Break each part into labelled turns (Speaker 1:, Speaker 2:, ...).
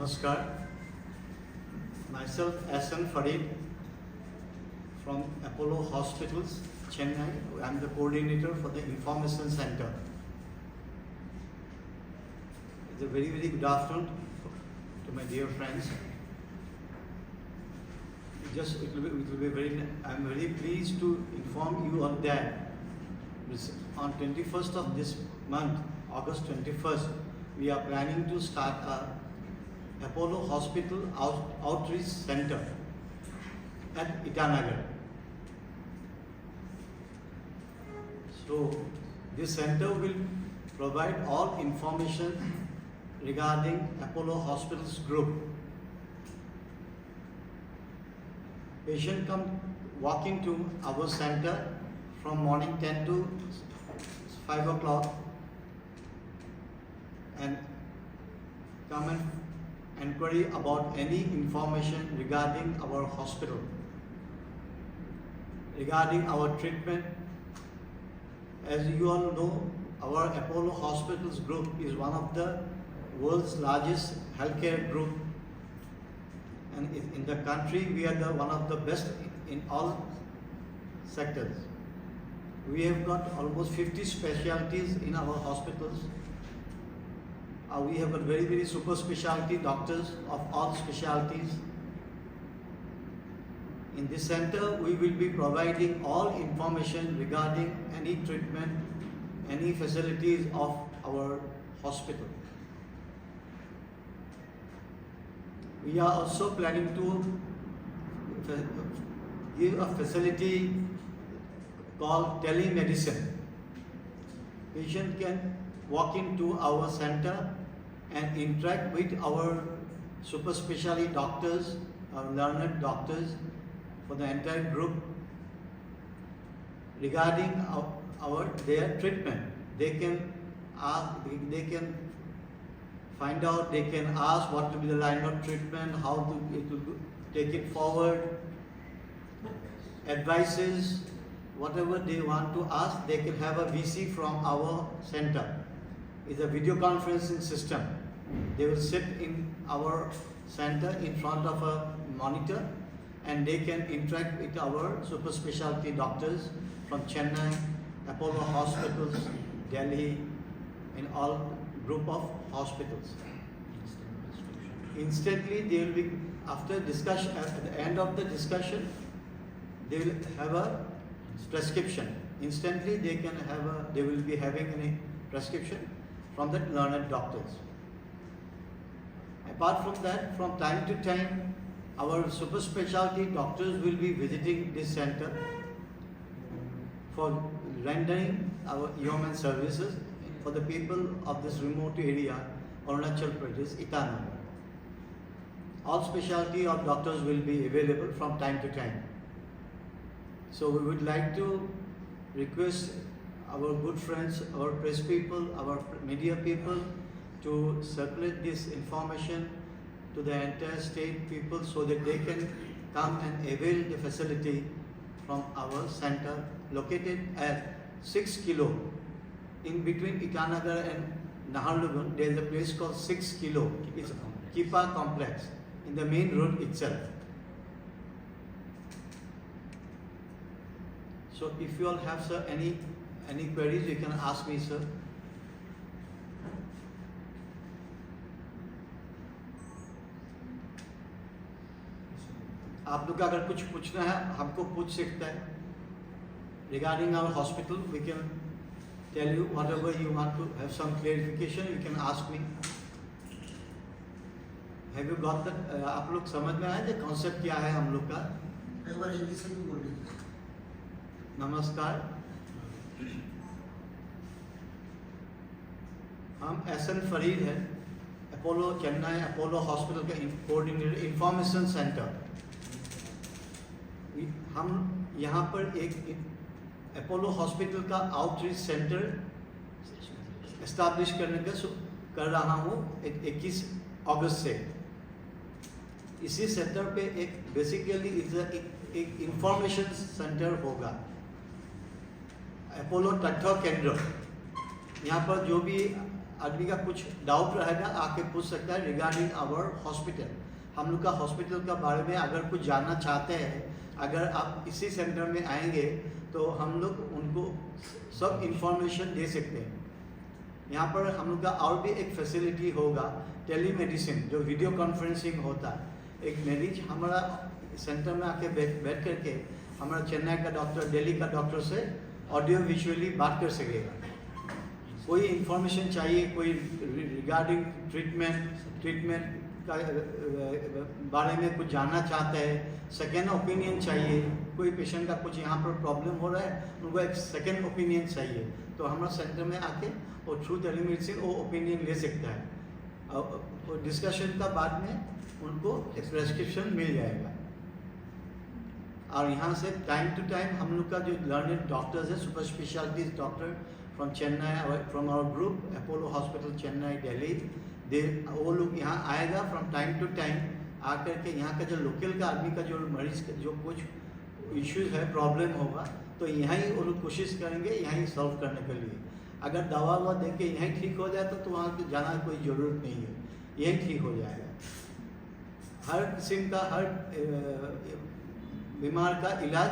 Speaker 1: Namaskar, myself Ahsan Farid from Apollo Hospitals, Chennai. I am the coordinator for the Information Center. It's a very good afternoon to my dear friends. I'm very pleased to inform you on that. On 21st of this month, August 21st, we are planning to start a Apollo Hospital Outreach Center at Itanagar. So this center will provide all information regarding Apollo Hospitals Group. Patient come walking to our center from morning 10 to 5 o'clock and come and inquiry about any information regarding our hospital, regarding our treatment. As you all know, our Apollo Hospitals Group is one of the world's largest healthcare group, and in the country we are one of the best in all sectors. We have got almost 50 specialties in our hospitals. We have got very super specialty doctors of all specialties. In this center, we will be providing all information regarding any treatment, any facilities of our hospital. We are also planning to give a facility called telemedicine. Patient can walk into our center and interact with our super specialty doctors, our learned doctors for the entire group regarding their treatment. They can ask, they can find out, they can ask what will be the line of treatment, how to take it forward, advices, whatever they want to ask, they can have a VC from our center. It's a video conferencing system. They will sit in our center in front of a monitor and they can interact with our super specialty doctors from Chennai, Apollo Hospitals, Delhi, and all group of hospitals. Instantly, they will be, after discussion, at the end of the discussion, they will have a prescription. Instantly, they will be having a prescription from the learned doctors. Apart from that, from time to time, our super specialty doctors will be visiting this center for rendering our human services for the people of this remote area, Arunachal Pradesh, Itanagar. All specialty of doctors will be available from time to time. So we would like to request our good friends, our press people, our media people to circulate this information to the entire state people so that they can come and avail the facility from our center located at 6 kilo. In between Itanagar and Naharlagun, there is a place called 6 kilo. It's Kipa complex in the main road itself. So if you all have, sir, any queries, you can ask me, sir. आप लोग का अगर कुछ पूछना है हमको पूछ सकता है regarding our hospital. We can tell you whatever you want to have some clarification. You can ask me. Have you got that? आप लोग समझ में आया जो concept क्या है हम लोग का? एक बार हिंदी से भी बोल दीजिए. नमस्कार, हम एहसन फरीद हैं, अपोलो चेन्नई अपोलो हॉस्पिटल का कोऑर्डिनेटर इंफॉर्मेशन सेंटर. हम यहाँ पर एक अपोलो हॉस्पिटल का आउटरीच सेंटर एस्टैब्लिश करने का कर रहा हूँ 21 अगस्त से. इसी सेंटर पे एक बेसिकली एक इंफॉर्मेशन सेंटर होगा, अपोलो तथ्य केंद्र. यहाँ पर जो भी आदमी का कुछ डाउट रहेगा आके पूछ सकता है रिगार्डिंग आवर हॉस्पिटल। हम लोग का हॉस्पिटल का बारे में अगर कुछ जानना चाहते हैं, अगर आप इसी सेंटर में आएंगे तो हम लोग उनको सब इंफॉर्मेशन दे सकते हैं। यहाँ पर हम लोग का और भी एक फैसिलिटी होगा, टेलीमेडिसिन, जो वीडियो कॉन्फ्रेंसिंग होता है। एक मरीज हमारा सेंटर में आके बैठ करके हमारा चेन्नई का डॉक्टर, दिल्ली का डॉक्टर से ऑडियो विजुअली बात कर सकेगा। कोई इंफॉर्मेशन चाहिए, कोई रिगार्डिंग ट्रीटमेंट का बारे में कुछ जानना चाहते हैं, सेकेंड ओपिनियन चाहिए, कोई पेशेंट का कुछ यहाँ पर प्रॉब्लम हो रहा है, उनको एक सेकेंड ओपिनियन चाहिए, तो हमारा सेंटर में आके और थ्रू टेलीमेडिसिन वो ओपिनियन ले सकता है। और डिस्कशन का बाद में उनको एक प्रेस्क्रिप्शन मिल जाएगा। और यहाँ से टाइम टू टाइम हम लोग का जो लर्नेड डॉक्टर्स है, super specialities doctor from Chennai, from our group Apollo hospital Chennai Delhi, वो लोग यहाँ आएगा फ्रॉम टाइम टू टाइम, आकर के यहाँ का जो लोकल का आदमी का जो मरीज का जो कुछ इश्यूज है, प्रॉब्लम होगा, तो यहाँ ही वो लोग कोशिश करेंगे यहाँ ही सॉल्व करने के लिए। अगर दवा ववा दे के यहीं ठीक हो जाए तो वहाँ जाना कोई ज़रूरत नहीं है, यहीं ठीक हो जाएगा। हर किस्म का, हर बीमार का इलाज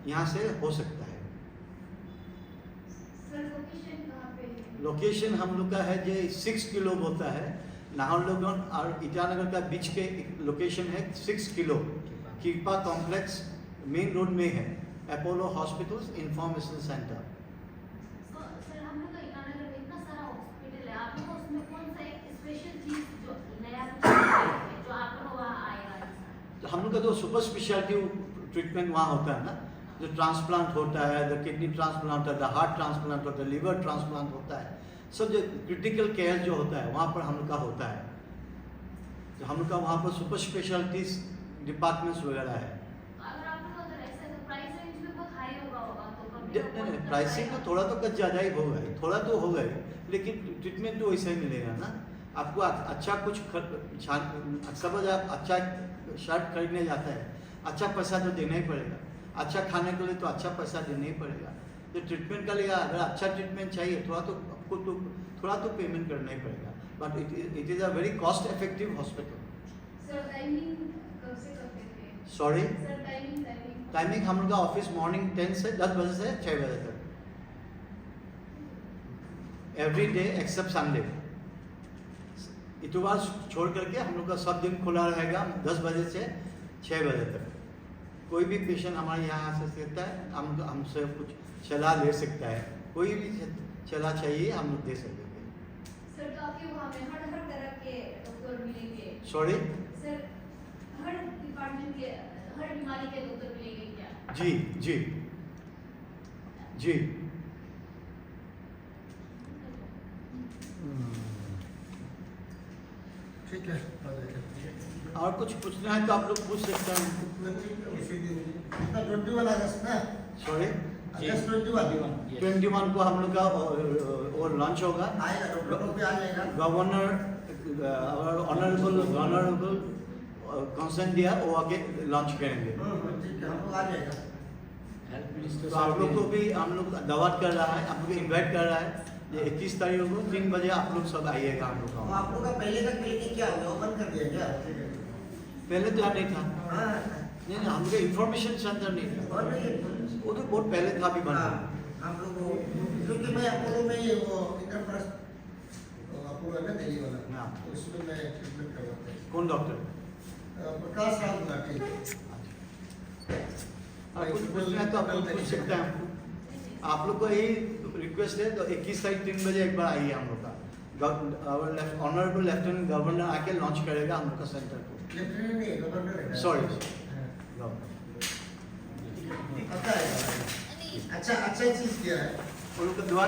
Speaker 1: यहाँ से हो सकता है।
Speaker 2: सर लोकेशन कहाँ पे है?
Speaker 1: लोकेशन हम लोग का है जो 6 किलो होता है, नाहरलगुन और ईटानगर का बीच के लोकेशन है 6 किलो, कृपा कॉम्प्लेक्स मेन रोड में है, Apollo hospitals information centre.
Speaker 2: Sir हम लोग का ईटानगर में इतना सारा हॉस्पिटल है, आप लोग उसमें कौन सा एक स्पेशल चीज जो नया जो आप लोग वहाँ आएगा?
Speaker 1: तो हम लोग का जो सुपर स्पेशलिटी ट्रीटमेंट वहाँ होता है ना, जो ट्रांसप्लांट होता है, द किडनी ट्रांसप्लांट होता है, द हार्ट ट्रांसप्लांट होता है, लिवर ट्रांसप्लांट होता है, सब जो क्रिटिकल केयर जो होता है वहाँ पर हम लोग का होता है। तो हम लोग का वहाँ पर सुपर स्पेशलिटीज डिपार्टमेंट्स वगैरह है।
Speaker 2: अगर आप लोग अगर ऐसे तो प्राइस रेंज भी बहुत हाई होगा तो
Speaker 1: नहीं, प्राइसिंग तो थोड़ा तो कुछ ज़्यादा ही होगा ही, थोड़ा तो होगा ही, लेकिन ट्रीटमेंट तो वैसे ही मिलेगा ना। आपको अच्छा कुछ सपोज आप अच्छा शर्ट खरीदने जाता है, अच्छा पैसा तो देना ही पड़ेगा, अच्छा खाने के लिए तो अच्छा पैसा देना ही पड़ेगा। तो ट्रीटमेंट का लिए अगर अच्छा ट्रीटमेंट चाहिए थोड़ा तो आपको तो थोड़ा तो पेमेंट करना ही पड़ेगा, but it is a very cost effective hospital.
Speaker 2: Sir timing कब से कब तक है?
Speaker 1: सॉरी,
Speaker 2: सर
Speaker 1: टाइमिंग हम लोग का ऑफिस मॉर्निंग 10 से 10 बजे से 6 बजे तक, एवरी डे एक्सेप्ट संडे। इतवार छोड़ करके हम लोग का सब दिन खुला रहेगा 10 बजे से 6 बजे तक। कोई भी पेशेंट हमारे यहाँ आ सकता है, हमसे कुछ सलाह ले सकता है, कोई भी सलाह चाहिए हम लोग दे सकेंगे।
Speaker 2: सर तो आपके वहाँ में हर तरह के डॉक्टर मिलेंगे?
Speaker 1: सॉरी
Speaker 2: सर हर डिपार्टमेंट के हर बीमारी के डॉक्टर मिलेंगे क्या?
Speaker 1: जी जी जी।
Speaker 3: ठीक है,
Speaker 1: और कुछ पूछना है तो आप लोग पूछ सकते हैं।
Speaker 3: उसी दिन 21 अगस्त ना,
Speaker 1: सॉरी
Speaker 3: अगस्त 21
Speaker 1: 21 को हम लोग का और लॉन्च होगा।
Speaker 3: आएगा, डॉक्टर भी आ जाएगा।
Speaker 1: गवर्नर ऑनरेबल कंसेंट दिया, वो आके लॉन्च करेंगे।
Speaker 3: ठीक है, हम लोग आ जाएगा।
Speaker 1: तो आप लोग को भी हम लोग दावत कर रहा है, आप लोग इन्वाइट कर रहा है, ये 21 तारीख को 3 बजे आप लोग सब आइएगा हम लोग
Speaker 3: तो
Speaker 1: का।
Speaker 3: आप लोग का पहले का क्लिनिक क्या हो गया, ओपन कर दिया क्या?
Speaker 1: पहले तो यहाँ नहीं था,
Speaker 3: हाँ,
Speaker 1: नहीं हम लोग इंफॉर्मेशन सेंटर नहीं था,
Speaker 3: और नहीं,
Speaker 1: वो तो बहुत पहले था भी बना।
Speaker 3: हम लोग वो, क्योंकि मैं अपोलो में ही वो इंटरप्रेस अपोलो है ना दिल्ली वाला,
Speaker 1: हाँ।
Speaker 3: तो उसमें मैं ट्रीटमेंट करवाता हूँ।
Speaker 1: कौन डॉक्टर?
Speaker 3: प्रकाश राव गुलाटी।
Speaker 1: आप कुछ पूछना है तो आप लोग पूछ सकते हैं। आप लोग को यही रिक्वेस्ट है, तो 21 तारीख 3 बजे एक बार आइए हम लोग का। ऑनरेबल लेफ्टिनेंट गवर्नर आके लॉन्च करेगा हम लोग का सेंटर को।
Speaker 3: लेफ्टिनेंट नहीं, गवर्नर है।
Speaker 1: सॉरी
Speaker 3: हाँ। पता है, अच्छा चीज किया है।
Speaker 1: उन लोग का दुआ